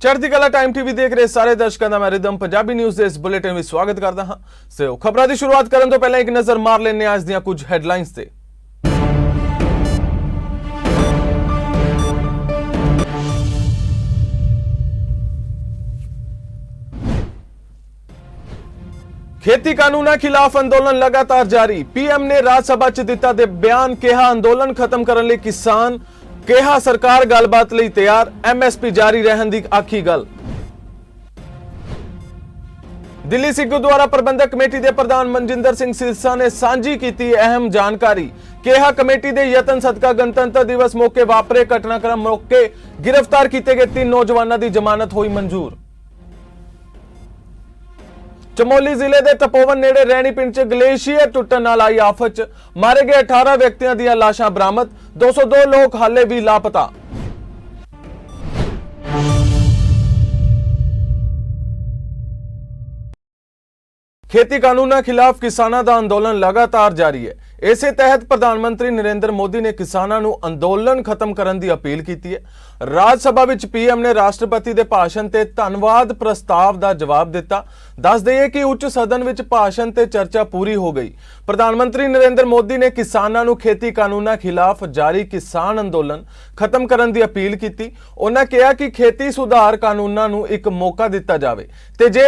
चढ़ती कला time TV देख रहे सारे दर्शकों का मैं रिदम पंजाबी न्यूज़ के इस बुलेटिन में स्वागत करता हाँ। सो खबरों की शुरुआत करने तो पहले एक नज़र मार लेने आज दी कुछ हैडलाइंस ते। खेती कानूनों खिलाफ अंदोलन लगातार जारी। पीएम ने राज्यसभा च दिता दे बयान, कहा अंदोलन खत्म करने लिए किसान, कहा सरकार गलबात लई तैयार, एमएसपी जारी रहने की आखी गल। दिल्ली सिख गुरुद्वारा प्रबंधक कमेटी के प्रधान मनजिंदर सिंह सिरसा ने सांझी की अहम जानकारी, कहा कमेटी के यतन सदका गणतंत्र दिवस मौके वापरे घटनाक्रम मौके गिरफ्तार किए गए 3 नौजवानों की जमानत हुई मंजूर। चमोली जिले के तपोवन नेड़े रैणी पिंड च ग्लेशियर टुटन नाल आई आफत च मारे गए 18 व्यक्तियों दी लाशां बरामद, 202 लोग हाले भी लापता। खेती कानूनों खिलाफ किसानों का अंदोलन लगातार जारी है। इस तहत प्रधानमंत्री नरेंद्र मोदी ने किसानों को अंदोलन खत्म करने की अपील की है। राज्यसभा विच पीएम ने राष्ट्रपति के भाषण ते धन्यवाद प्रस्ताव का जवाब दिता। दस दईए कि उच्च सदन विच भाषण ते चर्चा पूरी हो गई। प्रधानमंत्री नरेंद्र मोदी ने किसानों को खेती कानूनों खिलाफ जारी किसान अंदोलन खत्म करने की अपील की। उन्होंने कहा कि खेती सुधार कानूनों को एक मौका दिता जाए ते जे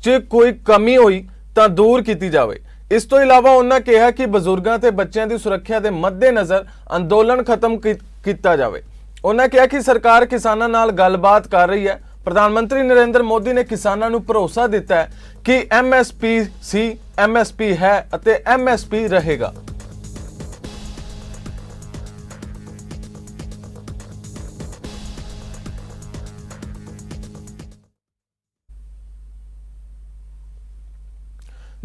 च कोई कमी हुई तो दूर की जाए। इस तो इलावा उन्होंने कहा कि बजुर्गों ते बच्चों की सुरक्षा के मद्देनजर अंदोलन खत्म किया जाए। उन्होंने कहा कि सरकार किसानों नाल गलबात कर रही है। प्रधानमंत्री नरेंद्र मोदी ने किसानों को भरोसा दिता है कि एमएसपी सी एमएसपी है अते एमएसपी रहेगा।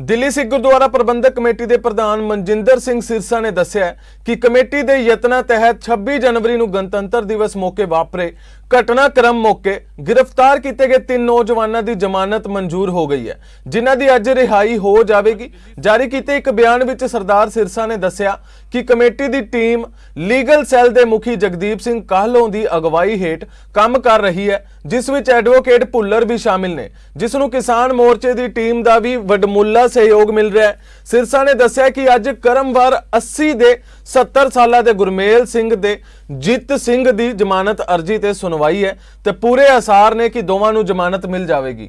दिल्ली सिख गुरुद्वारा प्रबंधक कमेटी के प्रधान मनजिंदर सिंह सिरसा ने दस्सिया कि कमेटी के यत्नां तहत 26 जनवरी को गणतंत्र दिवस मौके वापरे घटनाक्रम मौके गिरफ्तार किए गए 3 नौजवानों की जमानत मंजूर हो गई है, जिन्हां की अज रिहाई हो जाएगी। जारी किए एक बयान विच सरदार सिरसा ने दस्सिया कि कमेटी की टीम लीगल सैल के मुखी जगदीप सिंह काहलों की अगवाई हेठ काम कर रही है, जिस विच एडवोकेट भुल्लर भी शामिल ने, जिसनों किसान मोर्चे की टीम का भी वडमुला सहयोग मिल रहा है। सिरसा ने दस्सिया कि अज क्रमवार 80 दे 70 साल के गुरमेल सिंह दे जीत सिंह की जमानत अर्जी ते सुनवाई है ते पूरे आसार ने कि दोवां नूं जमानत मिल जाएगी।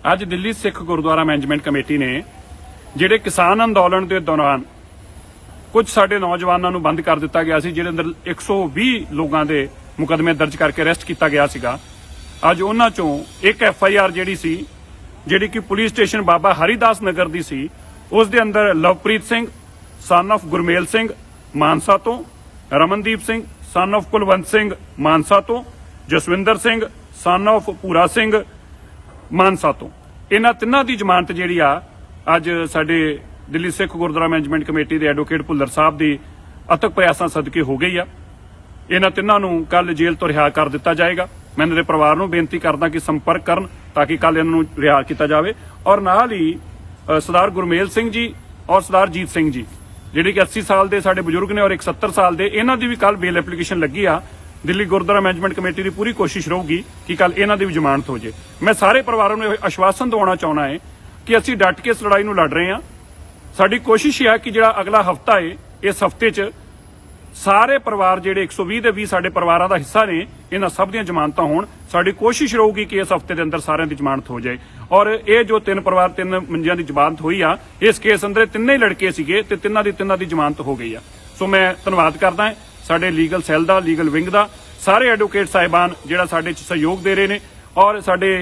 आज दिल्ली सिख गुरुद्वारा मैनेजमेंट कमेटी ने जिहड़े किसान अंदोलन के दौरान कुछ साडे नौजवानों नूं बंद कर दिता गया सी, जिहदे अंदर 120 लोगों के मुकदमे दर्ज करके अरेस्ट किया गया सीगा। अज उन्हां चों एक FIR जिहड़ी कि पुलिस स्टेशन बाबा हरिदास नगर दी सी, उस दे अंदर लवप्रीत सिंह सन ऑफ गुरमेल सिंह मानसा तो, रमनदीप सिंह सन ऑफ कुलवंत सिंह मानसा तो, जसविंदर सिंह सन ऑफ पूरा सिंह मानसा तो, इन्हां तिन्हां दी जमानत जिहड़ी आ अज साडे दिल्ली सिख गुरुद्वारा मैनेजमेंट कमेटी के एडवोकेट भुल्लर साहब की अथक प्रयासां सदके हो गई आ। इन्हां तिन्हां नूं कल जेल तो रिहा कर दिता जाएगा। मैं इन्हां दे परिवार नूं बेनती करदा कि संपर्क करन ताकि कल इन्हां नूं रिहा किया जाए। और नाल ही सरदार गुरमेल सिंह जी और सरदार जीत सिंह जी जिहड़े कि 80 साल के साडे बजुर्ग ने और एक 70 साल के, इन्हां दी भी कल बेल एप्लीकेशन लगी आ। दिल्ली गुरुद्वारा मैनेजमेंट कमेटी की पूरी कोशिश रहूगी कि कल इन्हां दी भी जमानत हो जाए। मैं सारे परिवारों में आश्वासन दिवाउणा चाहुंदा है कि असीं डट के इस लड़ाई नूं लड़ रहे हां। साडी कोशिश है कि जिहड़ा अगला हफ्ता है, इस हफ्ते च सारे परिवार जिहड़े 120 ਦੇ 20 साडे परिवारां दा हिस्सा ने, इन्हां सब दीयां जमानतां होण। साडी कोशिश रहूगी कि इस हफ्ते के अंदर सारिਆਂ ਦੀ जमानत हो जाए। और ये जो 3 परिवार 3 मंजियां की जमानत हुई आ, इस केस अंदर तिन्ने ही लड़के सीगे ते तिन्हां दी जमानत हो गई आ। सो मैं धन्नवाद करदा हां साडे लीगल सैल दा, लीगल विंग दा, सारे एडवोकेट साहिबान जिहड़ा साडे च सहयोग दे रहे ने, और साडे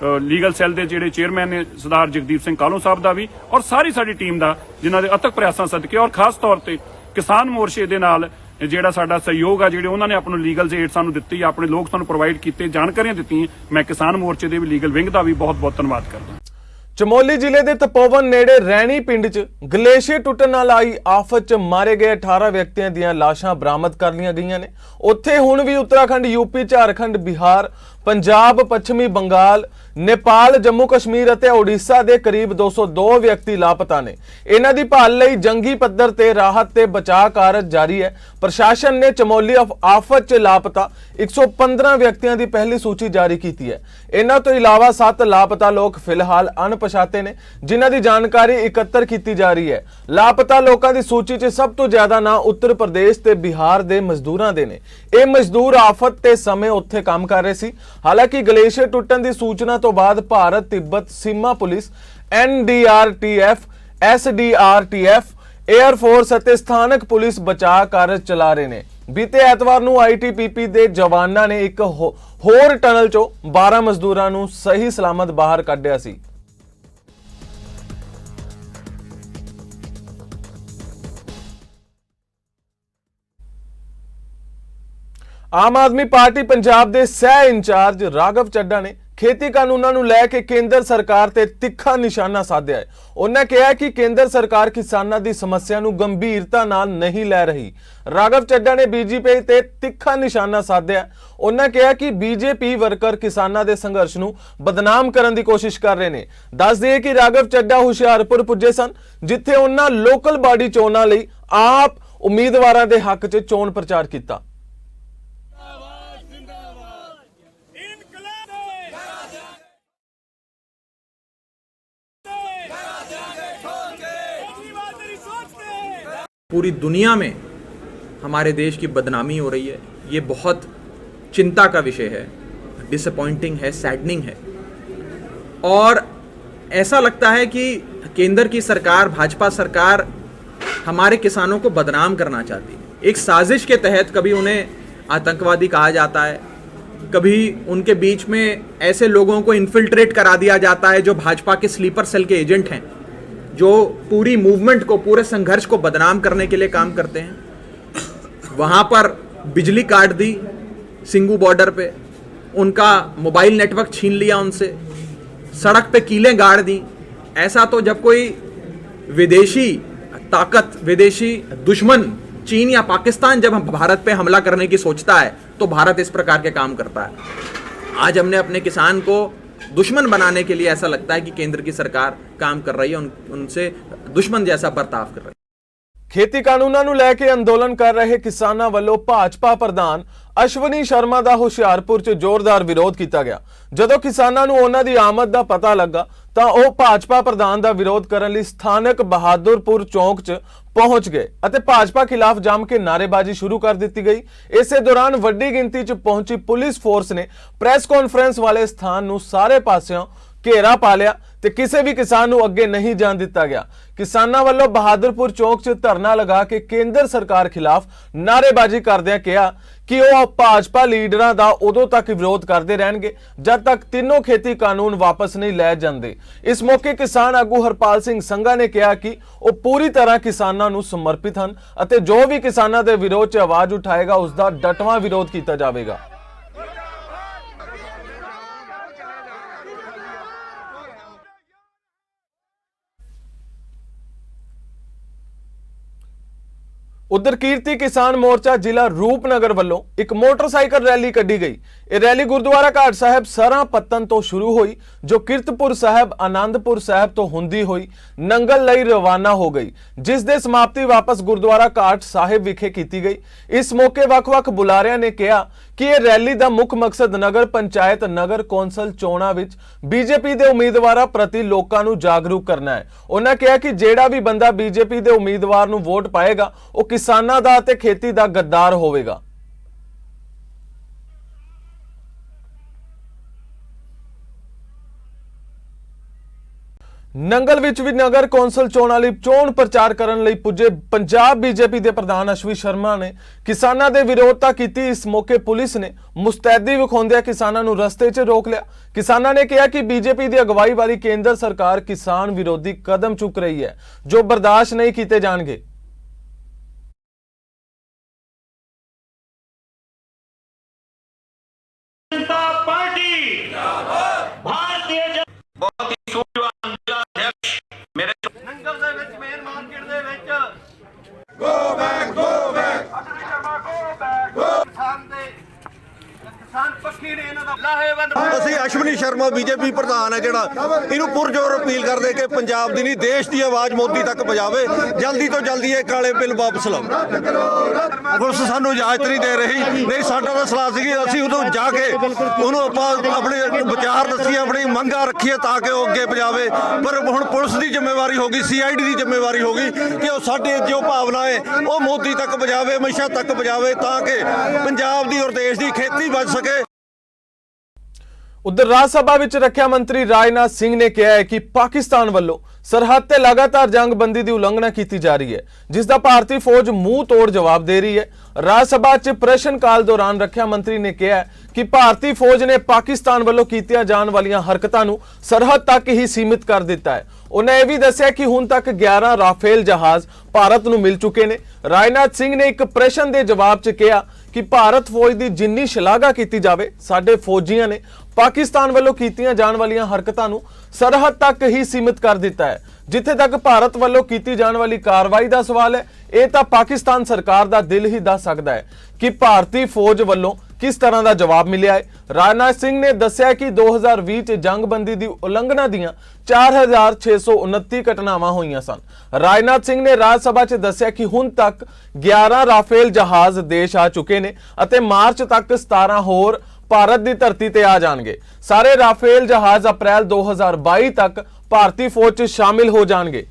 लीगल सैल के जिहड़े चेयरमैन ने सरदार जगदीप सिंह काहलों साहब का भी, और सारी साडी टीम का जिन्हां दे अथक प्रयासां सदके, और खास तौर पर किसान मोर्चे दे नाल जिहड़ा साडा सहयोग आ, जिहड़े उन्होंने अपने लीगल एड सानूं दित्ती, अपने लोग सानूं प्रोवाइड कीते, जानकारियां दित्तियां, मैं किसान मोर्चे दे भी लीगल विंग का भी बहुत बहुत धन्नवाद करदा। चमोली जिले के तपोवन नेड़े रैणी पिंड च ग्लेशियर टुटन नाल आई आफत च मारे गए 18 व्यक्तियों दी लाशां बरामद कर लिया गई ने। उत्थे हुण भी उत्तराखंड, यूपी, झारखंड, बिहार, पंजाब, पश्चिमी बंगाल, नेपाल, जम्मू कश्मीर ਅਤੇ ओडिशा ਦੇ ਕਰੀਬ 202 ਵਿਅਕਤੀ ਲਾਪਤਾ ਨੇ। ਇਹਨਾਂ ਦੀ ਭਾਲ ਲਈ ਜੰਗੀ ਪੱਧਰ ਤੇ ਰਾਹਤ ਤੇ ਬਚਾਅ ਕਾਰਜ ਜਾਰੀ ਹੈ। ਪ੍ਰਸ਼ਾਸਨ ਨੇ ਚਮੋਲੀ ਆਫਤ 'ਚ ਲਾਪਤਾ 115 ਵਿਅਕਤੀਆਂ ਦੀ ਪਹਿਲੀ ਸੂਚੀ ਜਾਰੀ ਕੀਤੀ ਹੈ। ਇਹਨਾਂ ਤੋਂ ਇਲਾਵਾ 7 ਲਾਪਤਾ ਲੋਕ ਫਿਲਹਾਲ ਅਣਪਛਾਤੇ ਨੇ, ਜਿਨ੍ਹਾਂ ਦੀ ਜਾਣਕਾਰੀ ਇਕੱਤਰ ਕੀਤੀ ਜਾ ਰਹੀ ਹੈ। ਲਾਪਤਾ ਲੋਕਾਂ ਦੀ ਸੂਚੀ 'ਚ ਸਭ ਤੋਂ ਜ਼ਿਆਦਾ ਨਾਂ ਉੱਤਰ ਪ੍ਰਦੇਸ਼ ਤੇ ਬਿਹਾਰ ਦੇ ਮਜ਼ਦੂਰਾਂ ਦੇ ਨੇ। ਇਹ ਮਜ਼ਦੂਰ ਆਫਤ ਤੇ ਸਮੇਂ ਉੱਥੇ ਕੰਮ ਕਰ ਰਹੇ ਸੀ। ਹਾਲਾਂਕਿ ਗਲੇਸ਼ੀਅਰ ਟੁੱਟਣ ਦੀ ਸੂਚਨਾ ਤੋਂ ਬਾਅਦ ਭਾਰਤ ਤਿੱਬਤ ਸੀਮਾ police, NDRTF, SDRTF, air force ਅਤੇ ਸਥਾਨਕ ਪੁਲਿਸ ਬਚਾਅ ਕਾਰਜ ਚਲਾ ਰਹੇ ਨੇ। ਬੀਤੇ ਐਤਵਾਰ ਨੂੰ ITBP ਦੇ ਜਵਾਨਾਂ ਨੇ ਇੱਕ ਹੋਰ ਟਨਲ ਚੋਂ 12 ਮਜ਼ਦੂਰਾਂ ਨੂੰ ਸਹੀ ਸਲਾਮਤ ਬਾਹਰ ਕੱਢਿਆ ਸੀ। ਆਮ ਆਦਮੀ ਪਾਰਟੀ ਪੰਜਾਬ ਦੇ ਸਹਿ ਇੰਚਾਰਜ ਰਾਘਵ ਚੱਡਾ ਨੇ ਖੇਤੀ ਕਾਨੂੰਨਾਂ ਨੂੰ ਲੈ ਕੇ ਕੇਂਦਰ ਸਰਕਾਰ ਤੇ ਤਿੱਖਾ ਨਿਸ਼ਾਨਾ ਸਾਧਿਆ ਹੈ। ਉਹਨਾਂ ਕਿਹਾ ਕਿ ਕੇਂਦਰ ਸਰਕਾਰ ਕਿਸਾਨਾਂ ਦੀ ਸਮੱਸਿਆ ਨੂੰ ਗੰਭੀਰਤਾ ਨਾਲ ਨਹੀਂ ਲੈ ਰਹੀ। ਰਾਘਵ ਚੱਡਾ ਨੇ BJP ਤੇ ਤਿੱਖਾ ਨਿਸ਼ਾਨਾ ਸਾਧਿਆ। ਉਹਨਾਂ ਕਿਹਾ ਕਿ BJP ਵਰਕਰ ਕਿਸਾਨਾਂ ਦੇ ਸੰਘਰਸ਼ ਨੂੰ ਬਦਨਾਮ ਕਰਨ ਦੀ ਕੋਸ਼ਿਸ਼ ਕਰ ਰਹੇ ਨੇ। ਦੱਸ ਦਈਏ ਕਿ ਰਾਘਵ ਚੱਡਾ ਹੁਸ਼ਿਆਰਪੁਰ ਪੁੱਜੇ ਸਨ, ਜਿੱਥੇ ਉਹਨਾਂ ਲੋਕਲ ਬਾਡੀ ਚੋਣਾਂ ਲਈ ਆਪ ਉਮੀਦਵਾਰਾਂ ਦੇ ਹੱਕ 'ਚ ਚੋਣ ਪ੍ਰਚਾਰ ਕੀਤਾ। पूरी दुनिया में हमारे देश की बदनामी हो रही है। ये बहुत चिंता का विषय है, डिसअपॉइंटिंग है, सैडनिंग है। और ऐसा लगता है कि केंद्र की सरकार, भाजपा सरकार हमारे किसानों को बदनाम करना चाहती है। एक साजिश के तहत कभी उन्हें आतंकवादी कहा जाता है, कभी उनके बीच में ऐसे लोगों को इन्फिल्ट्रेट करा दिया जाता है जो भाजपा के स्लीपर सेल के एजेंट हैं, जो पूरी मूवमेंट को, पूरे संघर्ष को बदनाम करने के लिए काम करते हैं। वहाँ पर बिजली काट दी सिंगू बॉर्डर पे, उनका मोबाइल नेटवर्क छीन लिया उनसे, सड़क पे कीलें गाड़ दी। ऐसा तो जब कोई विदेशी ताकत, विदेशी दुश्मन चीन या पाकिस्तान जब भारत पे हमला करने की सोचता है तो भारत इस प्रकार के काम करता है। आज हमने अपने किसान को दुश्मन बनाने के लिए ऐसा लगता है कि केंद्र की सरकार काम कर रही है, उनसे दुश्मन जैसा बर्ताव कर रही है। ਖੇਤੀ ਕਾਨੂੰਨਾਂ ਨੂੰ ਲੈ ਕੇ ਅੰਦੋਲਨ ਕਰ ਰਹੇ ਕਿਸਾਨਾਂ ਵੱਲੋਂ ਭਾਜਪਾ ਪ੍ਰਧਾਨ ਅਸ਼ਵਨੀ ਸ਼ਰਮਾ ਦਾ ਹੁਸ਼ਿਆਰਪੁਰ 'ਚ ਜ਼ੋਰਦਾਰ ਵਿਰੋਧ ਕੀਤਾ ਗਿਆ। ਜਦੋਂ ਕਿਸਾਨਾਂ ਨੂੰ ਉਹਨਾਂ ਦੀ ਆਮਦ ਦਾ ਪਤਾ ਲੱਗਾ ਤਾਂ ਉਹ ਭਾਜਪਾ ਪ੍ਰਧਾਨ ਦਾ ਵਿਰੋਧ ਕਰਨ ਲਈ ਸਥਾਨਕ ਬਹਾਦਰਪੁਰ ਚੌਂਕ 'ਚ ਪਹੁੰਚ ਗਏ ਅਤੇ ਭਾਜਪਾ ਖਿਲਾਫ ਜੰਮ ਕੇ ਨਾਅਰੇਬਾਜ਼ੀ ਸ਼ੁਰੂ ਕਰ ਦਿੱਤੀ ਗਈ। ਇਸੇ ਦੌਰਾਨ ਵੱਡੀ ਗਿਣਤੀ 'ਚ ਪਹੁੰਚੀ ਪੁਲਿਸ ਫੋਰਸ ਨੇ ਪ੍ਰੈਸ ਕਾਨਫਰੰਸ ਵਾਲੇ ਸਥਾਨ ਨੂੰ ਸਾਰੇ ਪਾਸਿਓਂ ਘੇਰਾ ਪਾ ਲਿਆ ਤੇ ਕਿਸੇ ਵੀ ਕਿਸਾਨ ਨੂੰ ਅੱਗੇ ਨਹੀਂ ਜਾਣ ਦਿੱਤਾ ਗਿਆ। ਕਿਸਾਨਾਂ ਵੱਲੋਂ ਬਹਾਦਰਪੁਰ ਚੌਕ 'ਚ ਧਰਨਾ ਲਗਾ ਕੇ ਕੇਂਦਰ ਸਰਕਾਰ ਖਿਲਾਫ ਨਾਅਰੇਬਾਜ਼ੀ ਕਰਦਿਆਂ ਕਿਹਾ ਕਿ ਉਹ ਭਾਜਪਾ ਲੀਡਰਾਂ ਦਾ ਉਦੋਂ ਤੱਕ ਵਿਰੋਧ ਕਰਦੇ ਰਹਿਣਗੇ ਜਦ ਤੱਕ ਤਿੰਨੋਂ ਖੇਤੀ ਕਾਨੂੰਨ ਵਾਪਸ ਨਹੀਂ ਲੈ ਜਾਂਦੇ। ਇਸ ਮੌਕੇ ਕਿਸਾਨ ਆਗੂ ਹਰਪਾਲ ਸਿੰਘ ਸੰਘਾ ਨੇ ਕਿਹਾ ਕਿ ਉਹ ਪੂਰੀ ਤਰ੍ਹਾਂ ਕਿਸਾਨਾਂ ਨੂੰ ਸਮਰਪਿਤ ਹਨ ਅਤੇ ਜੋ ਵੀ ਕਿਸਾਨਾਂ ਦੇ ਵਿਰੋਧ 'ਚ ਆਵਾਜ਼ ਉਠਾਏਗਾ ਉਸ ਦਾ ਡਟਵਾਂ ਵਿਰੋਧ ਕੀਤਾ ਜਾਵੇਗਾ। उधर कीर्ति किसान मोर्चा जिला रूपनगर वालों एक मोटरसाइकिल रैली कढ़ी गई। यह रैली गुरुद्वारा घाट साहब सरा पत्तन तो शुरू हुई, जो किरतपुर साहब आनंदपुर साहब तो हुंदी हुई नंगल लई रवाना हो गई, जिस दे समाप्ति वापस गुरुद्वारा घाट साहिब विखे कीती गई। इस मौके वख-वख बुलारियां ने कहा कि यह रैली का मुख मकसद नगर पंचायत नगर कौंसल चोणां विच बीजेपी के उम्मीदवार प्रति लोगों को जागरूक करना है। उन्होंने कहा कि जेड़ा भी बंदा बीजेपी के उम्मीदवार नूं वोट पाएगा वो किसानां दा ते खेती दा गद्दार होवेगा। नंगल विच भी नगर कौंसल चोणां लई चोण प्रचार करन लई पुजे पंजाब बीजेपी के प्रधान अश्वनी शर्मा ने किसानां दे विरोध तां कीती। इस मौके पुलिस ने मुस्तैदी विखाउंदिआं किसानां नूं रस्ते 'च रोक लिया। किसानां ने कहा कि बीजेपी की अगवाई वाली केंद्र सरकार किसान विरोधी कदम चुक रही है जो बर्दाश्त नहीं किए जाणगे। बहुत ही सूझवान जिलाध्यक्ष मेरे नंगल दे विच मेन मार्केट दे विच go back Ashwani Sharma go back किसान पक्षी ने इन्हां दा लाहेवंद ਅਸੀਂ ਅਸ਼ਵਨੀ ਮਨੀ ਸ਼ਰਮਾ ਬੀਜੇਪੀ ਪ੍ਰਧਾਨ ਹੈ ਜਿਹੜਾ, ਇਹਨੂੰ ਪੁਰਜੋਰ ਅਪੀਲ ਕਰਦੇ ਕਿ ਪੰਜਾਬ ਦੀ ਨਹੀਂ ਦੇਸ਼ ਦੀ ਆਵਾਜ਼ ਮੋਦੀ ਤੱਕ ਪਹੁੰਚਾਵੇ। ਜਲਦੀ ਤੋਂ ਜਲਦੀ ਇਹ ਕਾਲੇ ਬਿੱਲ ਵਾਪਸ ਲਓ। ਪੁਲਿਸ ਸਾਨੂੰ ਇਜਾਜ਼ਤ ਨਹੀਂ ਦੇ ਰਹੀ, ਨਹੀਂ ਸਾਡਾ ਤਾਂ ਸਲਾਹ ਸੀਗੀ ਅਸੀਂ ਉਦੋਂ ਜਾ ਕੇ ਉਹਨੂੰ ਆਪਾਂ ਆਪਣੇ ਵਿਚਾਰ ਦੱਸੀਏ, ਆਪਣੀ ਮੰਗਾਂ ਰੱਖੀਏ ਤਾਂ ਕਿ ਉਹ ਅੱਗੇ ਪਜਾਵੇ। ਪਰ ਹੁਣ ਪੁਲਿਸ ਦੀ ਜ਼ਿੰਮੇਵਾਰੀ ਹੋ ਗਈ, CID ਦੀ ਜ਼ਿੰਮੇਵਾਰੀ ਹੋ ਗਈ ਕਿ ਉਹ ਸਾਡੇ ਜੋ ਭਾਵਨਾ ਹੈ ਉਹ ਮੋਦੀ ਤੱਕ ਪਜਾਵੇ, ਹਮੇਸ਼ਾ ਤੱਕ ਪਜਾਵੇ ਤਾਂ ਕਿ ਪੰਜਾਬ ਦੀ ਔਰ ਦੇਸ਼ ਦੀ ਖੇਤੀ ਬਚ ਸਕੇ। ਉਧਰ ਰਾਜ ਸਭਾ ਵਿੱਚ ਰੱਖਿਆ ਮੰਤਰੀ ਰਾਜਨਾਥ ਸਿੰਘ ਨੇ ਕਿਹਾ ਹੈ ਕਿ ਪਾਕਿਸਤਾਨ ਵੱਲੋਂ ਸਰਹੱਦ ਤੇ ਲਗਾਤਾਰ ਜੰਗਬੰਦੀ ਦੀ ਉਲੰਘਣਾ ਕੀਤੀ ਜਾ ਰਹੀ ਹੈ, ਜਿਸ ਦਾ ਭਾਰਤੀ ਫੌਜ ਮੂੰਹ ਤੋੜ ਜਵਾਬ ਦੇ ਰਹੀ ਹੈ। ਰਾਜ ਸਭਾ 'ਚ ਪ੍ਰਸ਼ਨ ਕਾਲ ਦੌਰਾਨ ਰੱਖਿਆ ਮੰਤਰੀ ਨੇ ਕਿਹਾ ਕਿ ਭਾਰਤੀ ਫੌਜ ਨੇ ਪਾਕਿਸਤਾਨ ਵੱਲੋਂ ਕੀਤੀਆਂ ਜਾਣ ਵਾਲੀਆਂ ਹਰਕਤਾਂ ਨੂੰ ਸਰਹੱਦ ਤੱਕ ਹੀ ਸੀਮਿਤ ਕਰ ਦਿੱਤਾ ਹੈ। ਉਹਨਾਂ ਇਹ ਵੀ ਦੱਸਿਆ ਕਿ ਹੁਣ ਤੱਕ 11 ਰਾਫੇਲ ਜਹਾਜ਼ ਭਾਰਤ ਨੂੰ ਮਿਲ ਚੁੱਕੇ ਨੇ। ਰਾਜਨਾਥ ਸਿੰਘ ਨੇ ਇੱਕ ਪ੍ਰਸ਼ਨ ਦੇ ਜਵਾਬ 'ਚ ਕਿਹਾ ਕਿ ਭਾਰਤ ਫੌਜ ਦੀ ਜਿੰਨੀ ਸ਼ਲਾਘਾ ਕੀਤੀ ਜਾਵੇ, ਸਾਡੇ ਫੌਜੀਆਂ ਨੇ ਪਾਕਿਸਤਾਨ ਵੱਲੋਂ ਕੀਤੀਆਂ ਜਾਣ ਵਾਲੀਆਂ ਹਰਕਤਾਂ ਨੂੰ ਸਰਹੱਦ ਤੱਕ ਹੀ ਸੀਮਿਤ ਕਰ ਦਿੱਤਾ ਹੈ। ਜਿੱਥੇ ਤੱਕ ਭਾਰਤ ਵੱਲੋਂ ਕੀਤੀ ਜਾਣ ਵਾਲੀ ਕਾਰਵਾਈ ਦਾ ਸਵਾਲ ਹੈ, ਇਹ ਤਾਂ ਪਾਕਿਸਤਾਨ ਸਰਕਾਰ ਦਾ ਦਿਲ ਹੀ ਦੱਸ ਸਕਦਾ ਹੈ ਕਿ ਭਾਰਤੀ ਫੌਜ ਵੱਲੋਂ ਕਿਸ ਤਰ੍ਹਾਂ ਦਾ ਜਵਾਬ ਮਿਲਿਆ ਹੈ। ਰਾਜਨਾਥ ਸਿੰਘ ਨੇ ਦੱਸਿਆ ਕਿ 2020 ਚ ਜੰਗਬੰਦੀ ਦੀ ਉਲੰਘਣਾ ਦੀਆਂ 4629 ਘਟਨਾਵਾਂ ਹੋਈਆਂ ਸਨ। ਰਾਜਨਾਥ ਸਿੰਘ ਨੇ ਰਾਜ ਸਭਾ 'ਚ ਦੱਸਿਆ ਕਿ ਹੁਣ ਤੱਕ 11 ਰਾਫੇਲ ਜਹਾਜ਼ ਦੇਸ਼ ਆ ਚੁੱਕੇ ਨੇ ਅਤੇ ਮਾਰਚ ਤੱਕ 17 ਹੋਰ ਭਾਰਤ ਦੀ ਧਰਤੀ ਤੇ ਆ ਜਾਣਗੇ। ਸਾਰੇ ਰਾਫੇਲ ਜਹਾਜ਼ ਅਪ੍ਰੈਲ 2022 ਤੱਕ ਭਾਰਤੀ ਫੌਜ 'ਚ ਸ਼ਾਮਿਲ ਹੋ ਜਾਣਗੇ।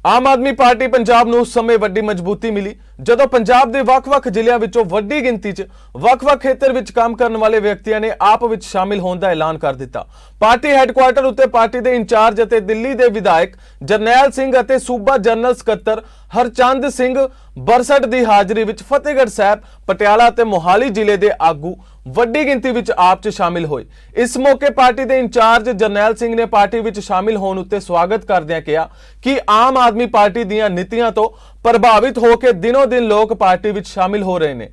ਆਮ ਆਦਮੀ ਪਾਰਟੀ ਪੰਜਾਬ ਨੂੰ ਉਸ ਸਮੇਂ ਵੱਡੀ ਮਜ਼ਬੂਤੀ ਮਿਲੀ ਜਦੋਂ ਪੰਜਾਬ ਦੇ ਵੱਖ-ਵੱਖ ਜ਼ਿਲ੍ਹਿਆਂ ਵਿੱਚੋਂ ਵੱਡੀ ਗਿਣਤੀ 'ਚ ਵੱਖ-ਵੱਖ ਖੇਤਰ ਵਿੱਚ ਕੰਮ ਕਰਨ ਵਾਲੇ ਵਿਅਕਤੀਆਂ ਨੇ ਆਪ ਵਿੱਚ ਸ਼ਾਮਿਲ ਹੋਣ ਦਾ ਐਲਾਨ ਕਰ ਦਿੱਤਾ। ਪਾਰਟੀ ਹੈੱਡਕੁਆਰਟਰ ਉੱਤੇ ਪਾਰਟੀ ਦੇ ਇੰਚਾਰਜ ਅਤੇ ਦਿੱਲੀ ਦੇ ਵਿਧਾਇਕ ਜਰਨੈਲ ਸਿੰਘ ਅਤੇ ਸੂਬਾ ਜਨਰਲ ਸਕੱਤਰ ਹਰਚੰਦ ਸਿੰਘ ਬਰਸਟ ਦੀ ਹਾਜ਼ਰੀ ਵਿੱਚ ਫਤਿਹਗੜ੍ਹ ਸਾਹਿਬ, ਪਟਿਆਲਾ ਅਤੇ ਮੋਹਾਲੀ ਜ਼ਿਲ੍ਹੇ ਦੇ ਆਗੂ ਵੱਡੀ ਗਿਣਤੀ ਵਿੱਚ ਆਪ 'ਚ ਸ਼ਾਮਿਲ ਹੋਏ। ਇਸ ਮੌਕੇ ਪਾਰਟੀ ਦੇ ਇੰਚਾਰਜ ਜਰਨੈਲ ਸਿੰਘ ਨੇ ਪਾਰਟੀ ਵਿੱਚ ਸ਼ਾਮਿਲ ਹੋਣ ਉੱਤੇ ਸਵਾਗਤ ਕਰਦਿਆਂ ਕਿਹਾ ਕਿ ਆਮ ਆਦਮੀ ਪਾਰਟੀ ਦੀਆਂ ਨੀਤੀਆਂ ਤੋਂ ਪ੍ਰਭਾਵਿਤ ਹੋ ਕੇ ਦਿਨੋਂ ਦਿਨ ਲੋਕ ਪਾਰਟੀ ਵਿੱਚ ਸ਼ਾਮਿਲ ਹੋ ਰਹੇ ਨੇ।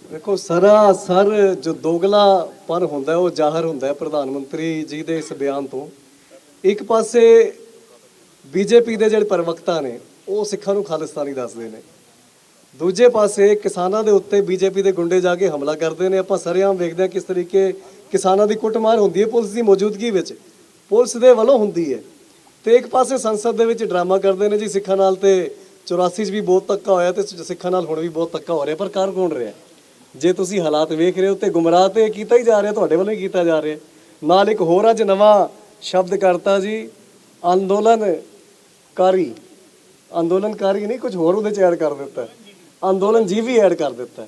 देखो सरासर जो दोगलापन होंदा है वो जाहिर होंदा है प्रधानमंत्री जी ਦੇ ਇਸ ਬਿਆਨ ਤੋਂ। ਇੱਕ ਪਾਸੇ ਬੀਜੇਪੀ ਦੇ ਜਿਹੜੇ ਪ੍ਰਵਕਤਾ ਨੇ ਉਹ ਸਿੱਖਾਂ ਨੂੰ ਖਾਲਿਸਤਾਨੀ ਦੱਸਦੇ ਨੇ, ਦੂਜੇ ਪਾਸੇ ਕਿਸਾਨਾਂ ਦੇ ਉੱਤੇ ਬੀਜੇਪੀ ਦੇ ਗੁੰਡੇ ਜਾ ਕੇ ਹਮਲਾ ਕਰਦੇ ਨੇ। ਆਪਾਂ ਸਰੇਆਮ ਵੇਖਦੇ ਹਾਂ ਕਿਸ ਤਰੀਕੇ ਕਿਸਾਨਾਂ ਦੀ ਕੁੱਟਮਾਰ ਹੁੰਦੀ ਹੈ ਪੁਲਿਸ ਦੀ ਮੌਜੂਦਗੀ ਵਿੱਚ, ਪੁਲਿਸ ਦੇ ਵੱਲੋਂ ਹੁੰਦੀ ਹੈ। ਤੇ ਇੱਕ ਪਾਸੇ ਸੰਸਦ ਦੇ ਵਿੱਚ ਡਰਾਮਾ ਕਰਦੇ ਨੇ ਜੀ ਸਿੱਖਾਂ ਨਾਲ, ਤੇ 84 'ਚ ਵੀ ਬਹੁਤ ਧੱਕਾ ਹੋਇਆ ਤੇ ਸਿੱਖਾਂ ਨਾਲ ਹੁਣ ਵੀ ਬਹੁਤ ਧੱਕਾ ਹੋ ਰਿਹਾ। ਪਰ ਕਰ ਕੌਣ ਰਿਹਾ? ਜੇ ਤੁਸੀਂ ਹਾਲਾਤ ਵੇਖ ਰਹੇ ਹੋ ਤੇ ਗੁੰਮਰਾਹ ਤੇ ਕੀਤਾ ਹੀ ਜਾ ਰਿਹਾ, ਤੁਹਾਡੇ ਵੱਲੋਂ ਹੀ ਕੀਤਾ ਜਾ ਰਿਹਾ। ਨਾਲ ਇੱਕ ਹੋਰ ਅੱਜ ਨਵਾਂ ਸ਼ਬਦ ਕਰਤਾ ਜੀ, ਅੰਦੋਲਨਕਾਰੀ ਨਹੀਂ, ਕੁਝ ਹੋਰ ਉਹਦੇ 'ਚ ਐਡ ਕਰ ਦਿੱਤਾ, ਅੰਦੋਲਨ ਜੀ ਵੀ ਐਡ ਕਰ ਦਿੱਤਾ।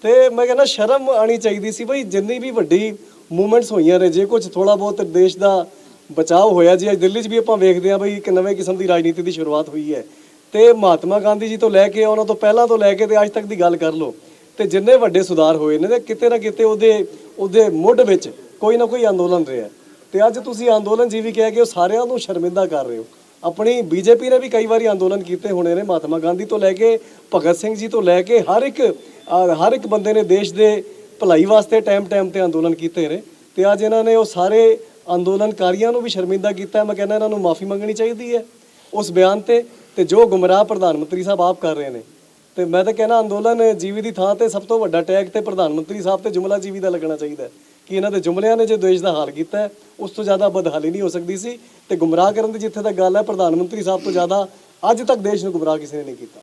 ਤੇ ਮੈਂ ਕਹਿੰਦਾ ਸ਼ਰਮ ਆਣੀ ਚਾਹੀਦੀ ਸੀ ਬਈ, ਜਿੰਨੀ ਵੀ ਵੱਡੀ ਮੂਵਮੈਂਟਸ ਹੋਈਆਂ ਨੇ, ਜੇ ਕੁਝ ਥੋੜਾ ਬਹੁਤ ਦੇਸ਼ ਦਾ ਬਚਾਅ ਹੋਇਆ ਜੀ। ਅੱਜ ਦਿੱਲੀ 'ਚ ਵੀ ਆਪਾਂ ਵੇਖਦੇ ਹਾਂ ਬਈ ਇੱਕ ਨਵੇਂ ਕਿਸਮ ਦੀ ਰਾਜਨੀਤੀ ਦੀ ਸ਼ੁਰੂਆਤ ਹੋਈ ਹੈ। ਤੇ ਮਹਾਤਮਾ ਗਾਂਧੀ ਜੀ ਤੋਂ ਲੈ ਕੇ ਉਹਨਾਂ ਤੋਂ ਪਹਿਲਾਂ ਤੋਂ ਲੈ ਕੇ ਤੇ ਅੱਜ ਤੱਕ ਦੀ ਗੱਲ ਕਰ ਲਓ ਤੇ ਜਿੰਨੇ ਵੱਡੇ ਸੁਧਾਰ ਹੋਏ ਨੇ, ਕਿਤੇ ਨਾ ਕਿਤੇ ਉਹਦੇ ਮੁੱਢ ਵਿੱਚ ਕੋਈ ਨਾ ਕੋਈ ਅੰਦੋਲਨ ਰਿਹਾ। ਤੇ ਅੱਜ ਤੁਸੀਂ ਅੰਦੋਲਨ ਜੀ ਵੀ ਕਹਿ ਕੇ ਉਹ ਸਾਰਿਆਂ ਨੂੰ ਸ਼ਰਮਿੰਦਾ ਕਰ ਰਹੇ ਹੋ। ਆਪਣੀ ਬੀਜੇਪੀ ਨੇ ਵੀ ਕਈ ਵਾਰੀ ਅੰਦੋਲਨ ਕੀਤੇ ਹੋਣੇ ਨੇ, ਮਹਾਤਮਾ ਗਾਂਧੀ ਤੋਂ ਲੈ ਕੇ ਭਗਤ ਸਿੰਘ ਜੀ ਤੋਂ ਲੈ ਕੇ ਹਰ ਇੱਕ ਬੰਦੇ ਨੇ ਦੇਸ਼ ਦੇ ਭਲਾਈ ਵਾਸਤੇ ਟਾਈਮ ਤੇ ਅੰਦੋਲਨ ਕੀਤੇ ਨੇ। ਤੇ ਅੱਜ ਇਹਨਾਂ ਨੇ ਉਹ ਸਾਰੇ ਅੰਦੋਲਨਕਾਰੀਆਂ ਨੂੰ ਵੀ ਸ਼ਰਮਿੰਦਾ ਕੀਤਾ। ਮੈਂ ਕਹਿੰਦਾ ਇਹਨਾਂ ਨੂੰ ਮਾਫੀ ਮੰਗਣੀ ਚਾਹੀਦੀ ਹੈ ਉਸ ਬਿਆਨ ਤੇ ਜੋ ਗੁੰਮਰਾਹ ਪ੍ਰਧਾਨ ਮੰਤਰੀ ਸਾਹਿਬ ਆਪ ਕਰ ਰਹੇ ਨੇ। ਤੇ ਮੈਂ ਤਾਂ ਕਹਿੰਦਾ ਅੰਦੋਲਨ ਜੀਵੀ ਦੀ ਥਾਂ ਤੇ ਸਭ ਤੋਂ ਵੱਡਾ ਟੈਗ ਤੇ ਪ੍ਰਧਾਨ ਮੰਤਰੀ ਸਾਹਿਬ ਤੇ ਜੁਮਲਾ ਜੀਵੀ ਦਾ ਲੱਗਣਾ ਚਾਹੀਦਾ ਕਿ ਇਹਨਾਂ ਦੇ ਜੁਮਲਿਆਂ ਨੇ ਜੋ ਦੇਸ਼ ਦਾ ਹਾਲ ਕੀਤਾ ਹੈ ਉਸ ਤੋਂ ਜ਼ਿਆਦਾ ਬਦਹਾਲੀ ਨਹੀਂ ਹੋ ਸਕਦੀ ਸੀ। ਤੇ ਗੁੰਮਰਾਹ ਕਰਨ ਦੀ ਜਿੱਥੇ ਤੱਕ ਗੱਲ ਹੈ, ਪ੍ਰਧਾਨ ਮੰਤਰੀ ਸਾਹਿਬ ਤੋਂ ਜ਼ਿਆਦਾ ਅੱਜ ਤੱਕ ਦੇਸ਼ ਨੂੰ ਗੁੰਮਰਾਹ ਕਿਸੇ ਨੇ ਨਹੀਂ ਕੀਤਾ।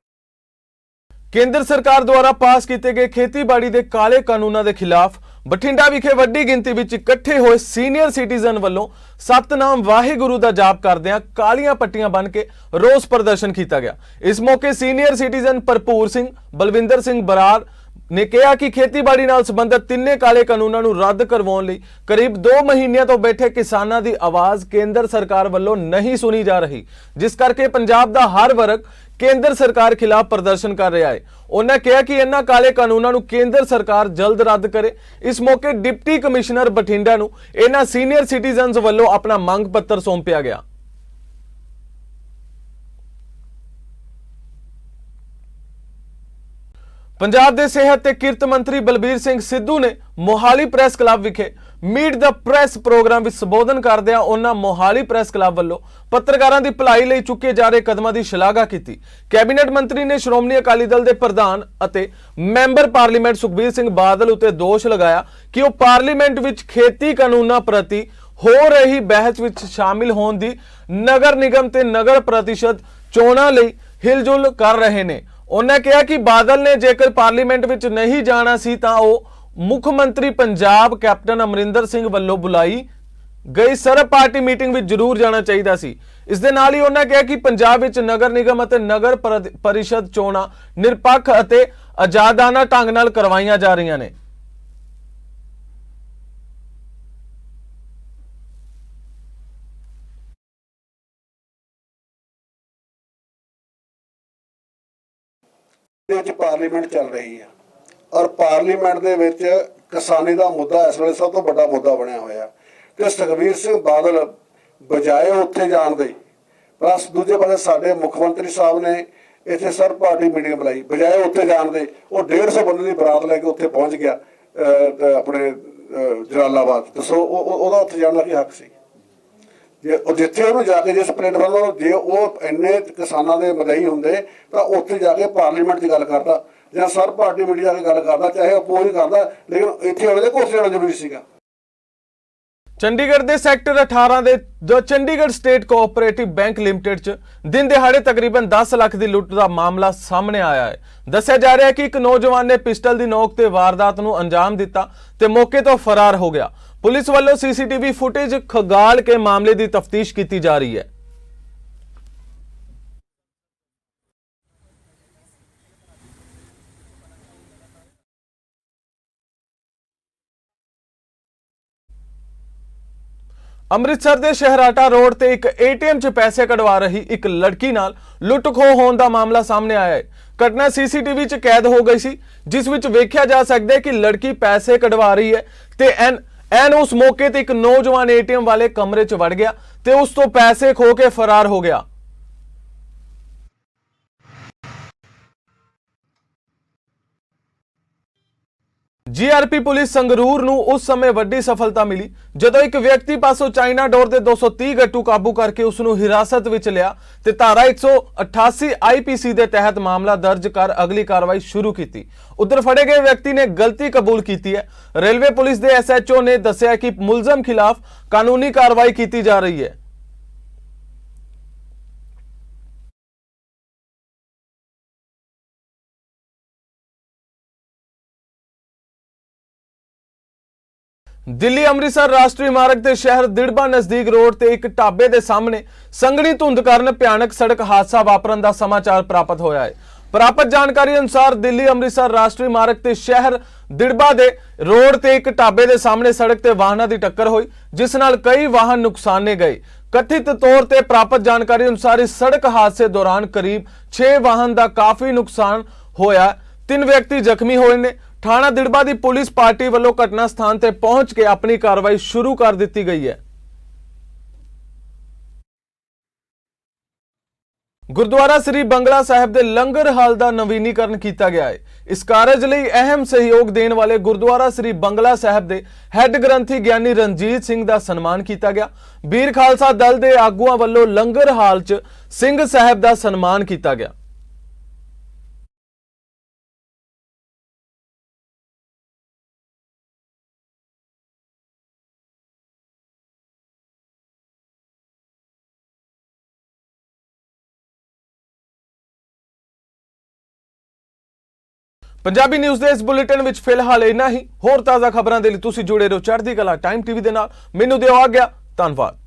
ਕੇਂਦਰ ਸਰਕਾਰ ਦੁਆਰਾ ਪਾਸ ਕੀਤੇ ਗਏ ਖੇਤੀਬਾੜੀ ਦੇ ਕਾਲੇ ਕਾਨੂੰਨਾਂ ਦੇ ਖਿਲਾਫ ਬਠਿੰਡਾ ਵਿਖੇ ਵੱਡੀ ਗਿਣਤੀ ਵਿੱਚ ਇਕੱਠੇ ਹੋਏ ਸੀਨੀਅਰ ਸਿਟੀਜ਼ਨ ਵੱਲੋਂ ਸਤਨਾਮ ਵਾਹਿਗੁਰੂ ਦਾ ਜਾਪ ਕਰਦਿਆਂ ਕਾਲੀਆਂ ਪੱਟੀਆਂ ਬੰਨ੍ਹ ਕੇ ਰੋਸ ਪ੍ਰਦਰਸ਼ਨ ਕੀਤਾ ਗਿਆ। ਇਸ ਮੌਕੇ ਸੀਨੀਅਰ ਸਿਟੀਜ਼ਨ ਭਰਪੂਰ ਸਿੰਘ, ਬਲਵਿੰਦਰ ਸਿੰਘ ਬਰਾੜ ਨੇ ਕਿਹਾ ਕਿ ਖੇਤੀਬਾੜੀ ਨਾਲ ਸੰਬੰਧਿਤ ਤਿੰਨੇ ਕਾਲੇ ਕਾਨੂੰਨਾਂ ਨੂੰ ਰੱਦ ਕਰਵਾਉਣ ਲਈ ਕਰੀਬ 2 ਮਹੀਨਿਆਂ ਤੋਂ ਬੈਠੇ ਕਿਸਾਨਾਂ ਦੀ ਆਵਾਜ਼ ਕੇਂਦਰ ਸਰਕਾਰ ਵੱਲੋਂ ਨਹੀਂ ਸੁਣੀ ਜਾ ਰਹੀ, ਜਿਸ ਕਰਕੇ ਪੰਜਾਬ ਦਾ ਹਰ ਵਰਗ ਕੇਂਦਰ ਸਰਕਾਰ ਖਿਲਾਫ ਪ੍ਰਦਰਸ਼ਨ ਕਰ ਰਿਹਾ ਹੈ। ਉਹਨਾਂ ਕਿਹਾ ਕਿ ਇਹਨਾਂ ਕਾਲੇ ਕਾਨੂੰਨਾਂ ਨੂੰ ਕੇਂਦਰ ਸਰਕਾਰ ਜਲਦ ਰੱਦ ਕਰੇ। ਇਸ ਮੌਕੇ ਡਿਪਟੀ ਕਮਿਸ਼ਨਰ ਬਠਿੰਡਾ ਨੂੰ ਇਹਨਾਂ ਸੀਨੀਅਰ ਸਿਟੀਜ਼ਨਸ ਵੱਲੋਂ ਆਪਣਾ ਮੰਗ ਪੱਤਰ ਸੌਂਪਿਆ ਗਿਆ। ਪੰਜਾਬ ਦੇ ਸਿਹਤ ਤੇ ਕਿਰਤ ਮੰਤਰੀ ਬਲਬੀਰ ਸਿੰਘ ਸਿੱਧੂ ਨੇ ਮੋਹਾਲੀ ਪ੍ਰੈਸ ਕਲੱਬ ਵਿਖੇ ਮੀਟ ਦਾ ਪ੍ਰੈਸ ਪ੍ਰੋਗਰਾਮ ਵਿੱਚ ਸੰਬੋਧਨ ਕਰਦਿਆਂ ਉਹਨਾਂ ਮੋਹਾਲੀ ਪ੍ਰੈਸ ਕਲੱਬ ਵੱਲੋਂ ਪੱਤਰਕਾਰਾਂ ਦੀ ਭਲਾਈ ਲਈ ਚੁੱਕੇ ਜਾ ਰਹੇ ਕਦਮਾਂ ਦੀ ਸ਼ਲਾਘਾ ਕੀਤੀ। ਕੈਬਨਿਟ ਮੰਤਰੀ ਨੇ ਸ਼੍ਰੋਮਣੀ ਅਕਾਲੀ ਦਲ ਦੇ ਪ੍ਰਧਾਨ ਅਤੇ ਮੈਂਬਰ ਪਾਰਲੀਮੈਂਟ ਸੁਖਬੀਰ ਸਿੰਘ ਬਾਦਲ ਉੱਤੇ ਦੋਸ਼ ਲਗਾਇਆ ਕਿ ਉਹ ਪਾਰਲੀਮੈਂਟ ਵਿੱਚ ਖੇਤੀ ਕਾਨੂੰਨਾਂ ਪ੍ਰਤੀ ਹੋ ਰਹੀ ਬਹਿਸ ਵਿੱਚ ਸ਼ਾਮਿਲ ਹੋਣ ਦੀ ਨਗਰ ਨਿਗਮ ਤੇ ਨਗਰ ਪ੍ਰੀਸ਼ਦ ਚੋਣਾਂ ਲਈ ਹਿਲਜੁਲ ਕਰ ਰਹੇ ਨੇ। ਉਹਨਾਂ ਕਿਹਾ ਕਿ ਬਾਦਲ ਨੇ ਜੇਕਰ ਪਾਰਲੀਮੈਂਟ ਵਿੱਚ ਨਹੀਂ ਜਾਣਾ ਸੀ ਤਾਂ ਉਹ ਮੁੱਖ ਮੰਤਰੀ ਪੰਜਾਬ ਕੈਪਟਨ ਅਮਰਿੰਦਰ ਸਿੰਘ ਵੱਲੋਂ ਬੁਲਾਈ ਗਈ ਸਰਬ ਪਾਰਟੀ ਮੀਟਿੰਗ ਵਿੱਚ ਜ਼ਰੂਰ ਜਾਣਾ ਚਾਹੀਦਾ ਸੀ। ਇਸ ਦੇ ਨਾਲ ਹੀ ਉਹਨਾਂ ਕਿਹਾ ਕਿ ਪੰਜਾਬ ਵਿੱਚ ਨਗਰ ਨਿਗਮ ਅਤੇ ਨਗਰ ਪ੍ਰੀਸ਼ਦ ਚੋਣਾਂ ਨਿਰਪੱਖ ਅਤੇ ਆਜ਼ਾਦਾਨਾ ਢੰਗ ਨਾਲ ਕਰਵਾਈਆਂ ਜਾ ਰਹੀਆਂ ਨੇ। ਵਿੱਚ ਪਾਰਲੀਮੈਂਟ ਚੱਲ ਰਹੀ ਹੈ ਔਰ ਪਾਰਲੀਮੈਂਟ ਦੇ ਵਿੱਚ ਕਿਸਾਨੀ ਦਾ ਮੁੱਦਾ ਇਸ ਵੇਲੇ ਸਭ ਤੋਂ ਵੱਡਾ ਮੁੱਦਾ ਬਣਿਆ ਹੋਇਆ ਤੇ ਸੁਖਬੀਰ ਸਿੰਘ ਬਾਦਲ ਬਜਾਏ ਉੱਥੇ ਜਾਣ ਦੇ ਪਲੱਸ ਦੂਜੇ ਪਾਸੇ ਸਾਡੇ ਮੁੱਖ ਮੰਤਰੀ ਸਾਹਿਬ ਨੇ ਇੱਥੇ ਸਰਬ ਪਾਰਟੀ ਮੀਟਿੰਗ ਬੁਲਾਈ ਬਜਾਏ ਉੱਥੇ ਜਾਣ ਦੇ ਉਹ 150 ਬੰਦੇ ਦੀ ਬਰਾਤ ਲੈ ਕੇ ਉੱਥੇ ਪਹੁੰਚ ਗਿਆ ਆਪਣੇ ਜਲਾਲਾਬਾਦ। ਦੱਸੋ ਉਹਦਾ ਉੱਥੇ ਜਾਣ ਦਾ ਕੀ ਹੱਕ ਸੀ? ਜੇ ਉਹ ਜਿੱਥੇ ਉਹਨੂੰ ਜਾ ਕੇ ਜਿਸ ਪਲੇਟਫਾਰਮ ਜੇ ਉਹ ਇੰਨੇ ਕਿਸਾਨਾਂ ਦੇ ਮਦਈ ਹੁੰਦੇ ਤਾਂ ਉੱਥੇ ਜਾ ਕੇ ਪਾਰਲੀਮੈਂਟ 'ਚ ਗੱਲ ਕਰਦਾ ਜਾਂ ਸਰਬ ਪਾਰਟੀ ਮੀਟਿੰਗ ਜਾ ਕੇ ਗੱਲ ਕਰਦਾ, ਚਾਹੇ ਅਪੋਜ਼ ਕਰਦਾ, ਲੇਕਿਨ ਇੱਥੇ ਆਉਣੇ ਦੇ ਕੋਸ਼ਿਸ਼ ਕਰਨਾ ਜ਼ਰੂਰੀ ਸੀਗਾ। ਚੰਡੀਗੜ੍ਹ ਦੇ ਸੈਕਟਰ 18 ਦੇ Chandigarh state cooperative bank limited 'ਚ ਦਿਨ ਦਿਹਾੜੇ ਤਕਰੀਬਨ 10 ਲੱਖ ਦੀ ਲੁੱਟ ਦਾ ਮਾਮਲਾ ਸਾਹਮਣੇ ਆਇਆ ਹੈ। ਦੱਸਿਆ ਜਾ ਰਿਹਾ ਹੈ ਕਿ ਇੱਕ ਨੌਜਵਾਨ ਨੇ ਪਿਸਟਲ ਦੀ ਨੋਕ ਤੇ ਵਾਰਦਾਤ ਨੂੰ ਅੰਜਾਮ ਦਿੱਤਾ ਤੇ ਮੌਕੇ ਤੋਂ ਫਰਾਰ ਹੋ ਗਿਆ। ਪੁਲਿਸ ਵੱਲੋਂ ਸੀਸੀਟੀਵੀ ਫੁਟੇਜ ਖੰਗਾਲ ਕੇ ਮਾਮਲੇ ਦੀ ਤਫਤੀਸ਼ ਕੀਤੀ ਜਾ ਰਹੀ ਹੈ। ਅੰਮ੍ਰਿਤਸਰ ਦੇ ਸ਼ਹਿਰਾਟਾ ਰੋਡ ਤੇ ਇੱਕ ਏਟੀਐਮ 'ਚ ਪੈਸੇ ਕਢਵਾ ਰਹੀ ਇੱਕ ਲੜਕੀ ਨਾਲ ਲੁੱਟ-ਖੋਹ ਹੋਣ ਦਾ ਮਾਮਲਾ ਸਾਹਮਣੇ ਆਇਆ ਹੈ। ਘਟਨਾ ਸੀਸੀਟੀਵੀ 'ਚ ਕੈਦ ਹੋ ਗਈ ਸੀ, ਜਿਸ ਵਿੱਚ ਵੇਖਿਆ ਜਾ ਸਕਦਾ ਹੈ ਕਿ ਲੜਕੀ ਪੈਸੇ ਕਢਵਾ ਰਹੀ ਹੈ ਤੇ ਐਨ ਉਸ ਮੌਕੇ ਤੇ ਇੱਕ ਨੌਜਵਾਨ ਏਟੀਐਮ ਵਾਲੇ ਕਮਰੇ 'ਚ ਵੜ ਗਿਆ ਤੇ ਉਸ ਤੋਂ ਪੈਸੇ ਖੋਹ ਕੇ ਫਰਾਰ ਹੋ ਗਿਆ। जीआरपी पुलिस संगरूर ਨੂੰ ਉਸ ਸਮੇਂ ਵੱਡੀ ਸਫਲਤਾ ਮਿਲੀ ਜਦੋਂ ਇੱਕ ਵਿਅਕਤੀ ਪਾਸੋਂ ਚਾਈਨਾ ਡੋਰ ਦੇ 230 ਗੱਟੂ ਕਾਬੂ ਕਰਕੇ ਉਸ ਨੂੰ ਹਿਰਾਸਤ ਵਿੱਚ ਲਿਆ ਤੇ ਧਾਰਾ 188 ਆਈਪੀਸੀ ਦੇ ਤਹਿਤ ਮਾਮਲਾ ਦਰਜ ਕਰ ਅਗਲੀ ਕਾਰਵਾਈ ਸ਼ੁਰੂ ਕੀਤੀ। ਉਧਰ ਫੜੇ ਗਏ ਵਿਅਕਤੀ ਨੇ ਗਲਤੀ ਕਬੂਲ ਕੀਤੀ ਹੈ। ਰੇਲਵੇ ਪੁਲਿਸ ਦੇ ਐਸਐਚਓ ਨੇ ਦੱਸਿਆ ਕਿ ਮੁਲਜ਼ਮ ਖਿਲਾਫ ਕਾਨੂੰਨੀ ਕਾਰਵਾਈ ਕੀਤੀ ਜਾ ਰਹੀ ਹੈ। ਦਿੱਲੀ ਅੰਮ੍ਰਿਤਸਰ ਰਾਸ਼ਟਰੀ ਮਾਰਗ ਤੇ ਸ਼ਹਿਰ ਦਿੜਬਾ ਨਜ਼ਦੀਕ ਰੋਡ ਤੇ ਇੱਕ ਢਾਬੇ ਦੇ ਸਾਹਮਣੇ ਸੰਘਣੀ ਧੁੰਦ ਕਾਰਨ ਭਿਆਨਕ ਸੜਕ ਹਾਦਸਾ ਵਾਪਰਨ ਦਾ ਸਮਾਚਾਰ ਪ੍ਰਾਪਤ ਹੋਇਆ ਹੈ। ਪ੍ਰਾਪਤ ਜਾਣਕਾਰੀ ਅਨੁਸਾਰ ਦਿੱਲੀ ਅੰਮ੍ਰਿਤਸਰ ਰਾਸ਼ਟਰੀ ਮਾਰਗ ਤੇ ਸ਼ਹਿਰ ਦਿੜਬਾ ਦੇ ਰੋਡ ਤੇ ਇੱਕ ਢਾਬੇ ਦੇ ਸਾਹਮਣੇ ਸੜਕ ਤੇ ਵਾਹਨਾਂ ਦੀ ਟੱਕਰ ਹੋਈ, ਜਿਸ ਨਾਲ ਕਈ ਵਾਹਨ ਨੁਕਸਾਨੇ ਗਏ। ਕਥਿਤ ਤੌਰ ਤੇ ਪ੍ਰਾਪਤ ਜਾਣਕਾਰੀ ਅਨੁਸਾਰ ਇਸ ਸੜਕ ਹਾਦਸੇ ਦੌਰਾਨ ਕਰੀਬ 6 ਵਾਹਨ ਦਾ ਕਾਫੀ ਨੁਕਸਾਨ ਹੋਇਆ। 3 ਵਿਅਕਤੀ ਜ਼ਖਮੀ ਹੋਏ ਨੇ। ਥਾਣਾ ਦਿੜਬਾ ਦੀ ਪੁਲਿਸ ਪਾਰਟੀ ਵੱਲੋਂ ਘਟਨਾ ਸਥਾਨ ਤੇ ਪਹੁੰਚ ਕੇ ਆਪਣੀ ਕਾਰਵਾਈ ਸ਼ੁਰੂ ਕਰ ਦਿੱਤੀ ਗਈ ਹੈ। ਗੁਰਦੁਆਰਾ ਸ੍ਰੀ ਬੰਗਲਾ ਸਾਹਿਬ ਦੇ ਲੰਗਰ ਹਾਲ ਦਾ ਨਵੀਨੀਕਰਨ ਕੀਤਾ ਗਿਆ ਹੈ। ਇਸ ਕਾਰਜ ਲਈ ਅਹਿਮ ਸਹਿਯੋਗ ਦੇਣ ਵਾਲੇ ਗੁਰਦੁਆਰਾ ਸ੍ਰੀ ਬੰਗਲਾ ਸਾਹਿਬ ਦੇ ਹੈੱਡ ਗ੍ਰੰਥੀ ਗਿਆਨੀ ਰਣਜੀਤ ਸਿੰਘ ਦਾ ਸਨਮਾਨ ਕੀਤਾ ਗਿਆ। ਵੀਰ ਖਾਲਸਾ ਦਲ ਦੇ ਆਗੂਆਂ ਵੱਲੋਂ ਲੰਗਰ ਹਾਲ 'ਚ ਸਿੰਘ ਸਾਹਿਬ ਦਾ ਸਨਮਾਨ ਕੀਤਾ ਗਿਆ। ਪੰਜਾਬੀ ਨਿਊਜ਼ ਦੇ ਇਸ ਬੁਲੇਟਿਨ ਵਿੱਚ ਫਿਲਹਾਲ ਇੰਨਾ ਹੀ। ਹੋਰ ਤਾਜ਼ਾ ਖਬਰਾਂ ਦੇ ਲਈ ਤੁਸੀਂ ਜੁੜੇ ਰਹੋ ਚੜ੍ਹਦੀ ਕਲਾ ਟਾਈਮ ਟੀਵੀ ਦੇ ਨਾਲ। ਮੈਨੂੰ ਦਿਓ ਆਗਿਆ। ਧੰਨਵਾਦ।